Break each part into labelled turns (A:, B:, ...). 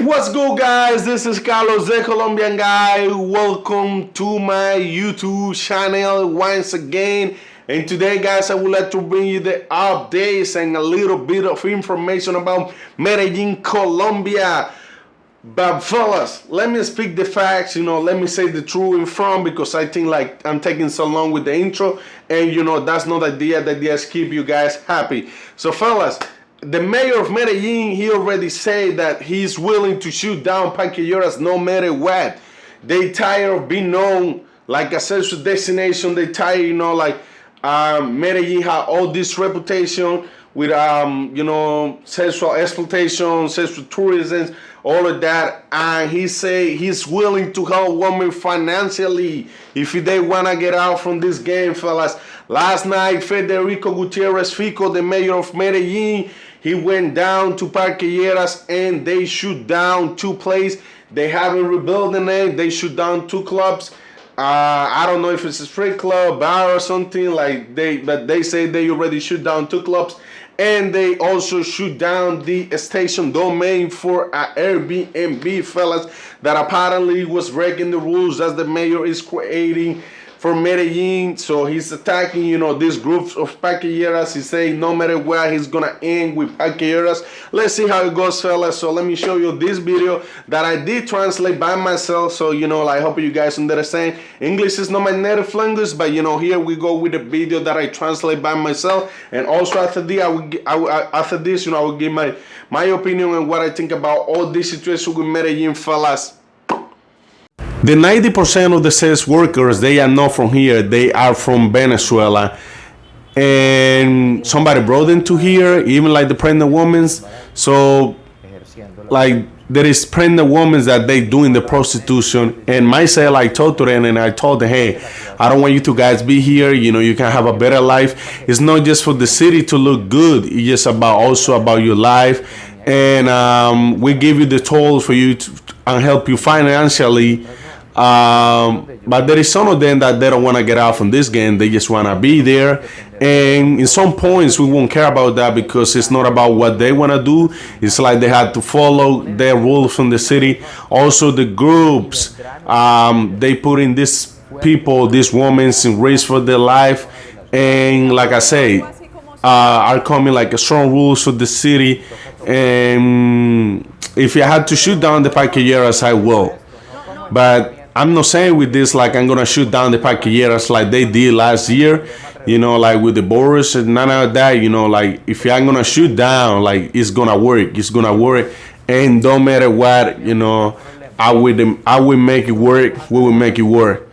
A: What's good, guys? This is Carlos, the Colombian guy. Welcome to my YouTube channel once again. And today, guys, I would like to bring you the updates and a little bit of information about Medellin, Colombia. But fellas, let me speak the facts, let me say the truth in front, because I think like I'm taking so long with the intro, and that's not the idea. The idea is keep you guys happy. So fellas, the mayor of Medellin, he already said that he's willing to shoot down Parque Lleras no matter what. They tired of being known like a sexual destination. They tired, Medellin had all this reputation with sexual exploitation, sexual tourism, all of that, and he say he's willing to help women financially if they wanna get out from this game, fellas. Last night, Federico Gutierrez Fico, the mayor of Medellin, he went down to Parque Lleras and they shoot down two places. They haven't rebuilt the name. They shoot down two clubs. I don't know if it's a strip club, bar or something like but they say they already shoot down two clubs, and they also shoot down the station domain for an Airbnb, fellas, that apparently was breaking the rules as the mayor is creating for Medellin. So he's attacking, these groups of Parque Lleras. He's saying no matter where he's gonna end with Parque Lleras. Let's see how it goes, fellas. So let me show you this video that I did translate by myself. So I hope you guys understand. English is not my native language, but here we go with the video that I translate by myself. And also after this, I will give my opinion on what I think about all this situation with Medellin, fellas. The 90% of the sex workers, they are not from here. They are from Venezuela. And somebody brought them to here, even like the pregnant women. So, there is pregnant women that they doing the prostitution. And myself, I talked to them and I told them, hey, I don't want you two guys be here. You can have a better life. It's not just for the city to look good. It's just also about your life. And we give you the tools for you to help you financially. But there is some of them that they don't want to get out from this game. They just want to be there. And in some points, we won't care about that because it's not about what they want to do. It's like they have to follow their rules from the city. Also, the groups, they put in these people, these women in risk for their life. And like I say, are coming like a strong rules for the city. And if you had to shoot down the Parque Lleras, I will. But I'm not saying with this like I'm gonna shoot down the Parque Lleras like they did last year, like with the borders and none of that. If I'm gonna shoot down, like it's gonna work. It's gonna work, and don't matter what, I will make it work. We will make it work.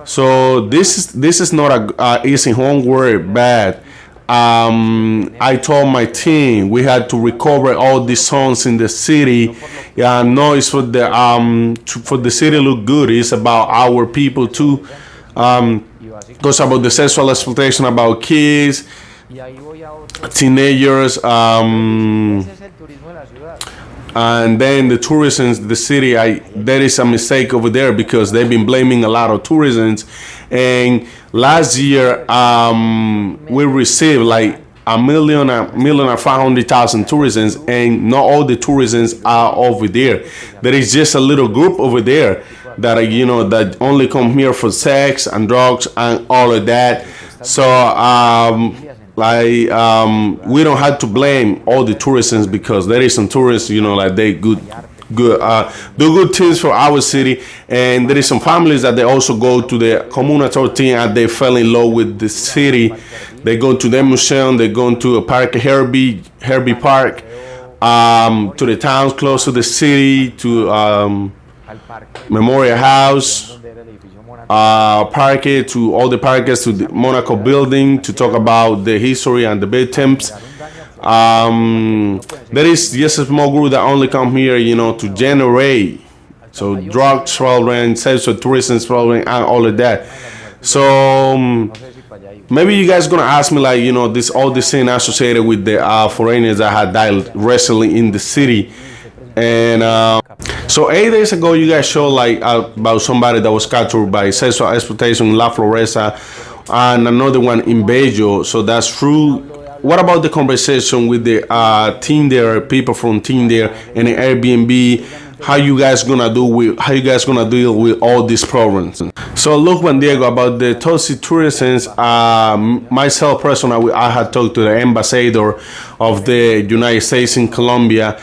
A: So this is not a easy homework, but I told my team we had to recover all these songs in the city. No, it's for the city to look good. It's about our people too. Goes about the sexual exploitation about kids, teenagers, and then the tourism, the city. There is a mistake over there because they've been blaming a lot of tourism. And last year, we received like 1,500,000 tourists, and not all the tourists are over there. There is just a little group over there that that only come here for sex and drugs and all of that. So we don't have to blame all the tourists because there is some tourists, they do good things for our city, and there is some families that they also go to the Comuna 13 and they fell in love with the city. They go to the museum, they go to a park, Herbie Park, to the towns close to the city, to Memorial House, Parque, to all the parks, to the Monaco building to talk about the history and the victims. There is just a small group that only come here, to generate. So drugs problem, sexual tourism problem, and all of that. So maybe you guys gonna ask me like, all this thing associated with the foreigners that had died recently in the city. And so 8 days ago, you guys showed like about somebody that was captured by sexual exploitation in La Floresta, and another one in Bello. So that's true. What about the conversation with the Tinder people from Tinder and the Airbnb? how you guys gonna deal with all these problems. So look, Juan Diego, about the toxic tourism, myself personally, I had talked to the ambassador of the United States in Colombia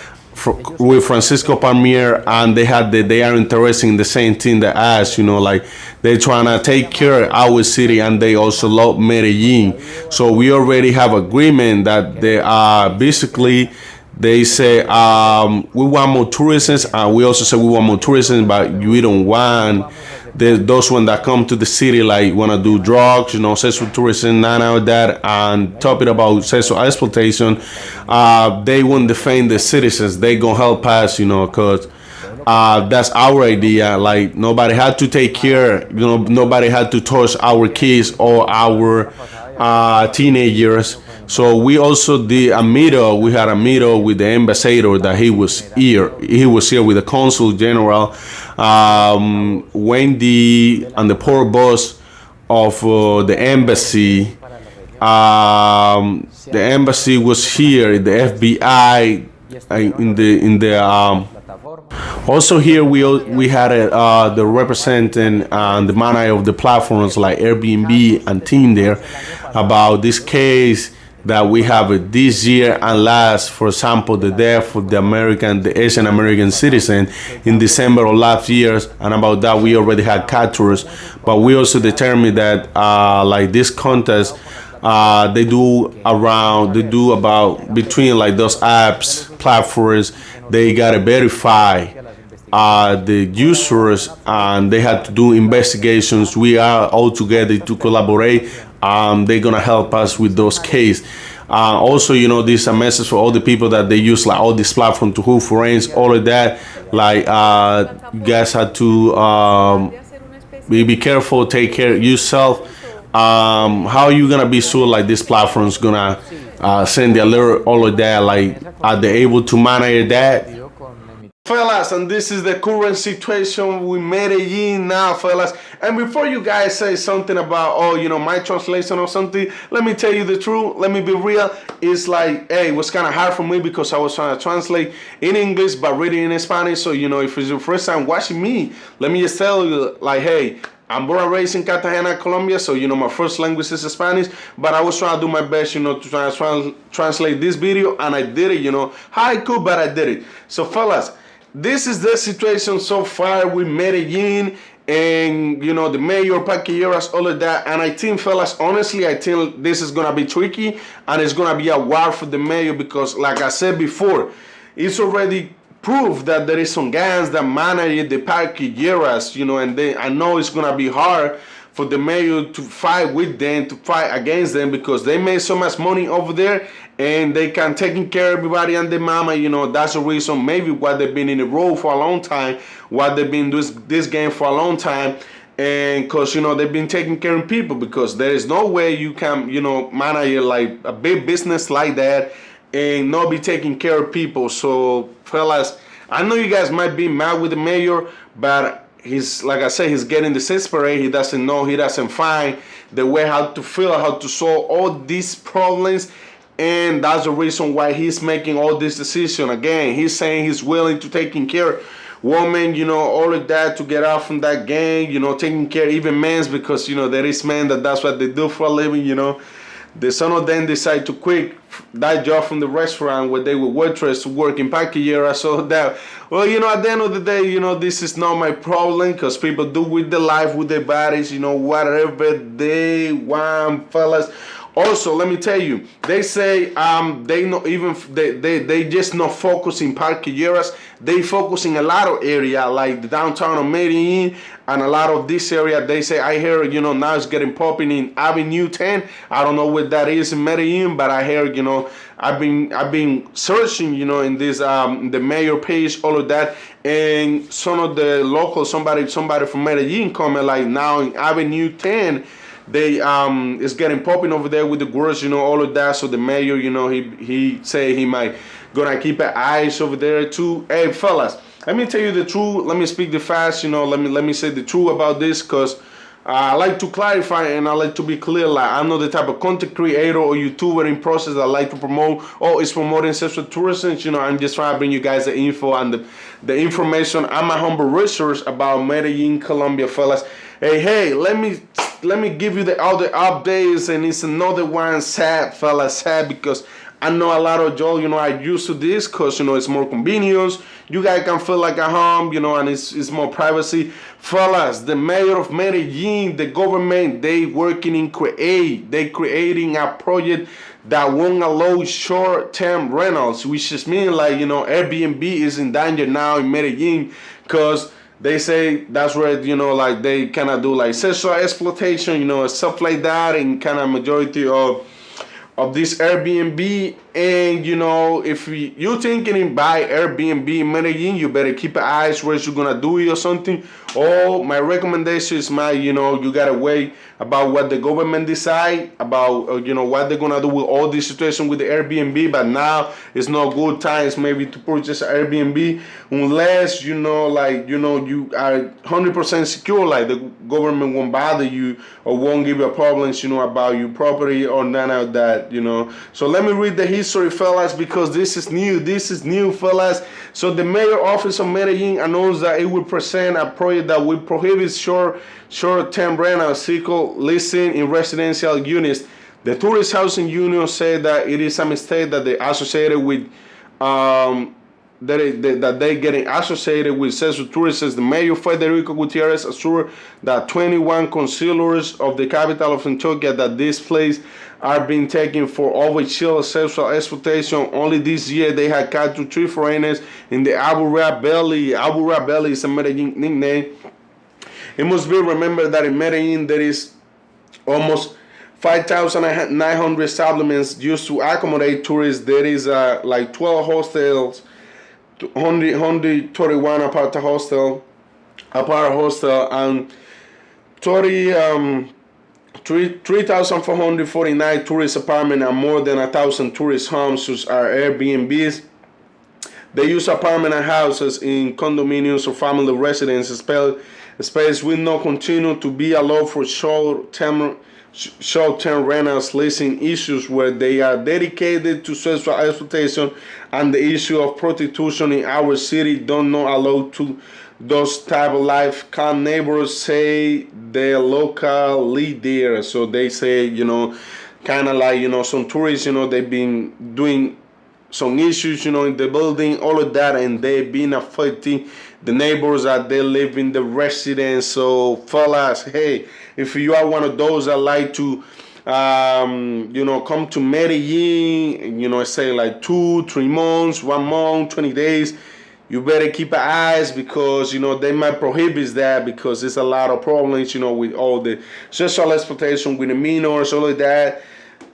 A: with Francisco Palmier, and they are interested in the same thing that us, like they're trying to take care of our city, and they also love Medellin. So we already have agreement that they are basically, they say we want more tourism, and we also say we want more tourism, but we don't want those ones that come to the city like want to do drugs, sexual tourism, none of that, and talking about sexual exploitation. They won't defend the citizens. They gonna help us, because that's our idea. Like nobody had to take care, nobody had to touch our kids or our teenagers. So we also did a meetup. We had a meetup with the ambassador that he was here. He was here with the consul general, Wendy, and the poor boss of the embassy. The embassy was here. The FBI in the also here we had the representing and the manager of the platforms like Airbnb and Tinder about this case that we have this year and last. For example, the death of the Asian American citizen in December of last year, and about that we already had captures. But we also determined that like this contest, they do about between like those apps platforms, they gotta verify the users, and they had to do investigations. We are all together to collaborate. They're gonna help us with those cases. Also, this is a message for all the people that they use like all these platforms to hook friends, all of that. Like you guys have to be careful, take care of yourself. How are you gonna be sure like this platform's gonna send the alert, all of that? Like, are they able to manage that? Fellas, and this is the current situation with Medellin now, fellas. And before you guys say something about, my translation or something, let me tell you the truth. Let me be real. It's like, hey, it was kind of hard for me because I was trying to translate in English but reading in Spanish. So, if it's your first time watching me, let me just tell you, like, hey, I'm born and raised in Cartagena, Colombia, so my first language is Spanish, but I was trying to do my best, to try to translate this video, and I did it, how I could, but I did it. So fellas, this is the situation so far with Medellin and the mayor, Lleras, all of that. And I think, fellas, honestly, I think this is gonna be tricky, and it's gonna be a war for the mayor because, like I said before, it's already proof that there is some gangs that manage the Park Lleras, and I know it's gonna be hard for the mayor to fight with them, to fight against them, because they made so much money over there and they can taking care of everybody and their mama. That's the reason maybe why they've been in the road for a long time, why they've been this game for a long time. And because they've been taking care of people, because there is no way you can manage like a big business like that and not be taking care of people. So fellas, I know you guys might be mad with the mayor, but he's, like I said, he's getting desperate. He doesn't know, he doesn't find the way how to feel, how to solve all these problems. And that's the reason why he's making all this decision. Again, he's saying he's willing to taking care of women, all of that, to get out from that gang, taking care of even men, because there is men that's what they do for a living. Some of them decide to quit that job from the restaurant where they were waitress to work in Park Lleras. So that, well, at the end of the day, this is not my problem, because people do with their life, with their bodies, whatever they want, fellas. Also, let me tell you, they say they not even they just not focus in Park Lleras. They focus in a lot of area like the downtown of Medellin and a lot of this area. They say, I hear now it's getting popping in Avenue 10. I don't know what that is in Medellin, but I hear I've been searching in this the mayor page, all of that, and some of the local somebody from Medellin comment like now in Avenue 10. They it's getting popping over there with the girls, all of that. So the mayor, he say he might gonna keep an eyes over there too. Hey fellas, let me tell you the truth. Let me speak the facts. Let me say the truth about this, because I like to clarify and I like to be clear. Like, I'm not the type of content creator or YouTuber in process that I like to promote. Oh, it's promoting sexual tourism. You know, I'm just trying to bring you guys the info and the information. I'm a humble resource about Medellin, Colombia, fellas. Hey, let me give you the other updates, and it's another one sad, fellas, sad because I know a lot of y'all, you know, are used to this because, you know, it's more convenience. You guys can feel like at home, you know, and it's more privacy. Fellas, the mayor of Medellin, the government, they working in they creating a project that won't allow short-term rentals, which just mean like, you know, Airbnb is in danger now in Medellin because they say that's where, you know, like they kind of do like sexual exploitation, you know, stuff like that, and kind of majority of this Airbnb. And you know, if you thinking in buy Airbnb in Medellin, you better keep your eyes where you're gonna do it or something. Or my recommendation is you know, you gotta wait about what the government decide about, you know, what they're gonna do with all this situation with the Airbnb. But now it's not good times maybe to purchase an Airbnb unless, you know, like, you know, you are 100% secure, like the government won't bother you or won't give you problems, you know, about your property or none of that, you know. So let me read the history, fellas, because this is new, fellas. So the mayor office of Medellin announced that it will present a project that will prohibit short-term rental cycle leasing in residential units. The Tourist Housing Union said that it is a mistake that they associated with that they getting associated with sexual tourism. The mayor Federico Gutierrez assured that 21 councillors of the capital of Antioquia that this place are being taken for overkill sexual exploitation. Only this year they had captured 3 foreigners in the Abu Rabelli. Abu Rabelli is a Medellin nickname. It must be remembered that in Medellin there is almost 5,900 establishments used to accommodate tourists. There is like 12 hostels, 131 apart hostel, and 3,449 tourist apartments and more than 1,000 tourist homes, which are Airbnbs. They use apartment and houses in condominiums or family residences. Space will not continue to be allowed for short-term rentals leasing issues where they are dedicated to sexual exploitation, and the issue of prostitution in our city don't not allow to those type of life. Calm neighbors say the local leader. So they say, you know, kind of like, you know, some tourists, you know, they've been doing some issues, you know, in the building, all of that, and they've been affecting the neighbors that they live in the residence. So fellas, hey, if you are one of those that like to you know, come to Medellin, you know, say like 2-3 months, 1 month, 20 days, you better keep your eyes, because, you know, they might prohibit that because there's a lot of problems, you know, with all the sexual exploitation with the minors, all of that,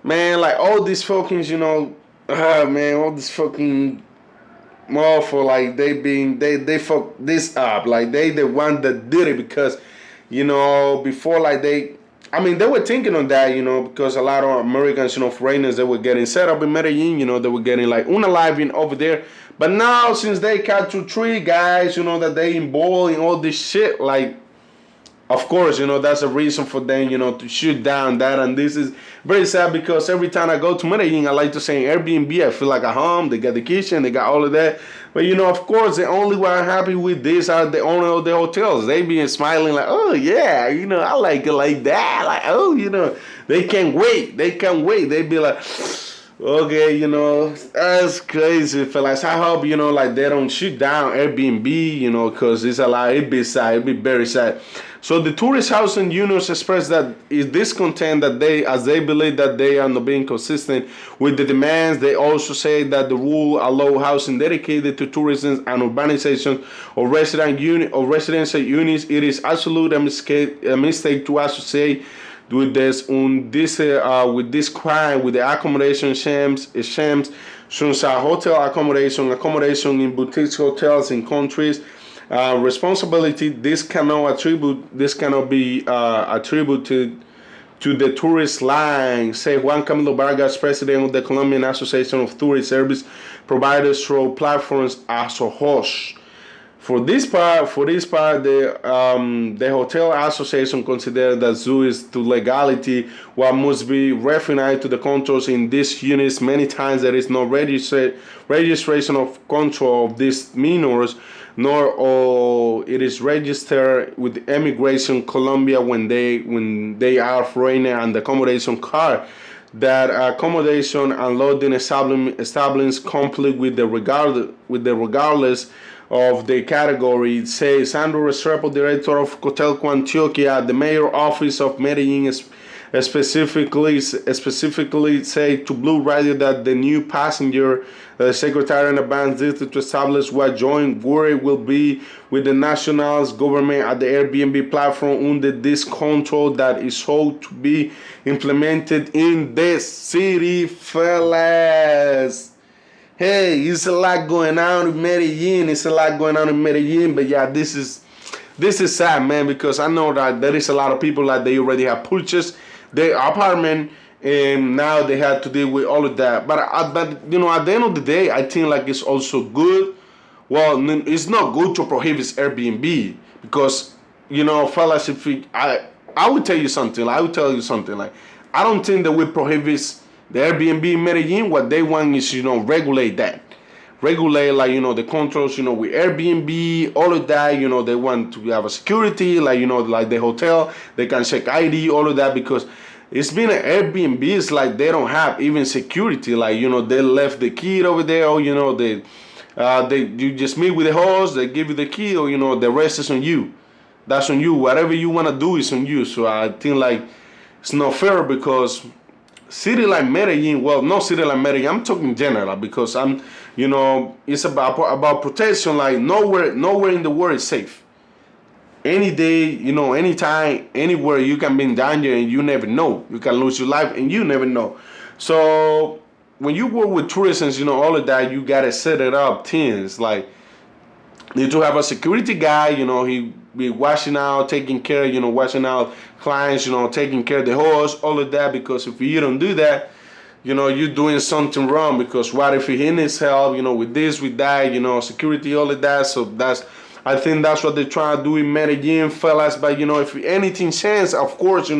A: man. Like all these fucking, you know, man, all this fucking motherfucker, like they fuck this up, like they the one that did it, because, you know, before, like they were thinking on that, you know, because a lot of Americans, you know, foreigners, they were getting set up in Medellin, you know, they were getting like unaliving over there. But now, since they capture 3 guys, you know, that they involved in all this shit, like, of course, you know, that's a reason for them, you know, to shoot down that. And this is very sad because every time I go to Medellin, I like to say Airbnb, I feel like at home. They got the kitchen, they got all of that. But, you know, of course, the only one I'm happy with this are the owner of the hotels. They be smiling like, oh, yeah, you know, I like it like that. Like, oh, you know, they can't wait. They be like, okay, you know, that's crazy, fellas. I hope, you know, like they don't shoot down Airbnb, you know, because it's a lot. It'd be sad. It'd be very sad. So the Tourist Housing Unions expressed that is discontent that they believe that they are not being consistent with the demands. They also say that the rule allow housing dedicated to tourism and urbanization of residential units. It is absolute a mistake to associate with this crime, with the accommodation shams, since hotel accommodation in boutique hotels in countries. Responsibility, this cannot be attributed to the tourist line, say Juan Camilo Vargas, president of the Colombian Association of Tourist Service Providers through platforms as a host. The hotel association considers that due is to legality what must be refined to the controls in these units. Many times there is no registration of control of these minors, nor it is registered with Immigration Colombia when they are foreigner and the accommodation card. That accommodation and loading establishments complete with the regardless of the category. It says Sandro Restrepo, director of Cotelco Antioquia, the mayor office of Medellin specifically say to Blue Radio that the new passenger secretary in advance to establish what joint work will be with the national government at the Airbnb platform under this control that is hoped to be implemented in the city, fellas. Hey, it's a lot going on in Medellin. But yeah, this is sad, man, because I know that there is a lot of people that they already have purchased their apartment and now they have to deal with all of that. But at the end of the day, I think like it's also good. Well, it's not good to prohibit Airbnb because, fellas, I would tell you something. Like, I don't think that we prohibit the Airbnb in Medellin. What they want is, regulate that. Regulate, the controls, with Airbnb, all of that, they want to have a security, like the hotel, they can check ID, all of that, because it's been an Airbnb, it's like they don't have even security, they left the key over there, or, you just meet with the host, they give you the key, or, the rest is on you. That's on you. Whatever you want to do is on you. So I think, it's not fair because city like Medellin, well, not city like Medellin, I'm talking general because it's about protection. Like nowhere in the world is safe. Any day, anytime, anywhere, you can be in danger and you never know. You can lose your life and you never know. So when you work with tourists, all of that, you gotta set it up things like need to have a security guy. He be watching out, taking care, watching out clients, taking care of the host, all of that. Because if you don't do that, you're doing something wrong. Because what if he needs help, with this, with that, security, all of that. So I think that's what they're trying to do in Medellin, fellas. But if anything changes, of course,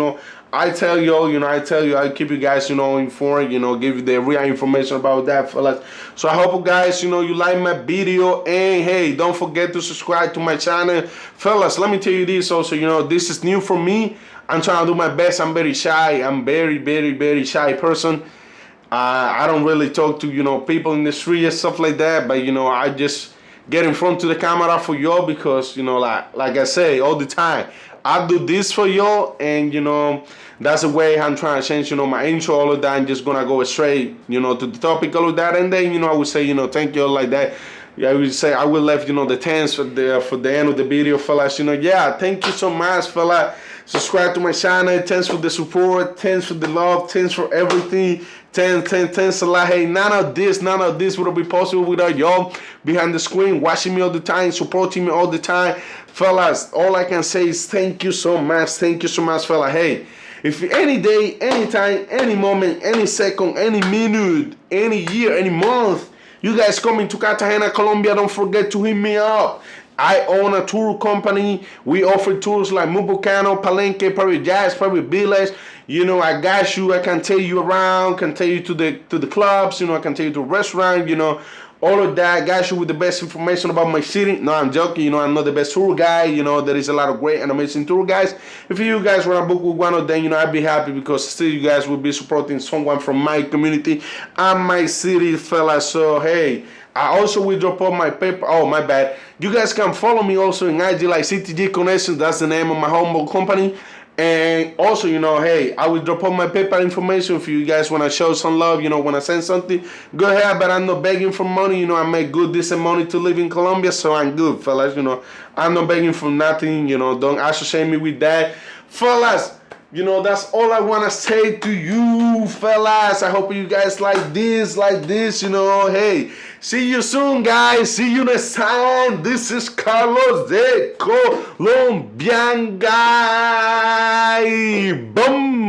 A: I tell you, I keep you guys, informed, give you the real information about that, fellas. So I hope, guys, you like my video. And, hey, don't forget to subscribe to my channel. Fellas, let me tell you this also, this is new for me. I'm trying to do my best. I'm very shy. I'm very, very, very shy person. I don't really talk to, people in the street and stuff like that. But, I just get in front of the camera for y'all because, like I say all the time, I do this for y'all, and that's the way I'm trying to change my intro, all of that. I'm just gonna go straight to the topic, all of that, and then I would say thank you all like that. I would say I will leave the thanks for the end of the video, fellas. Yeah, thank you so much, fella. Subscribe to my channel. Thanks for the support. Thanks for the love. Thanks for everything. Thanks a lot. Hey, none of this would be possible without y'all behind the screen, watching me all the time, supporting me all the time. Fellas, all I can say is thank you so much. Thank you so much, fella. Hey, if any day, any time, any moment, any second, any minute, any year, any month, you guys coming to Cartagena, Colombia, don't forget to hit me up. I own a tour company. We offer tours like Volcano, Palenque, private Yachts, private villas. I got you. I can take you around, can take you to the clubs. I can take you to a restaurant. All of that. I got you with the best information about my city. No, I'm joking. I'm not the best tour guy. There is a lot of great and amazing tour guys. If you guys want to book with one of them, I'd be happy because still you guys will be supporting someone from my community and my city, fella. So, hey, I also will drop off my paper. Oh, my bad. You guys can follow me also in IG like CTG Connections. That's the name of my humble company. And also, hey, I will drop on my PayPal information if you guys want to show some love, want to send something. Go ahead, but I'm not begging for money. I make good, decent money to live in Colombia, so I'm good, fellas. I'm not begging for nothing. Don't associate me with that. Fellas, that's all I want to say to you, fellas. I hope you guys like this. Hey, see you soon, guys. See you next time. This is Carlos de Colombian Guy. Boom.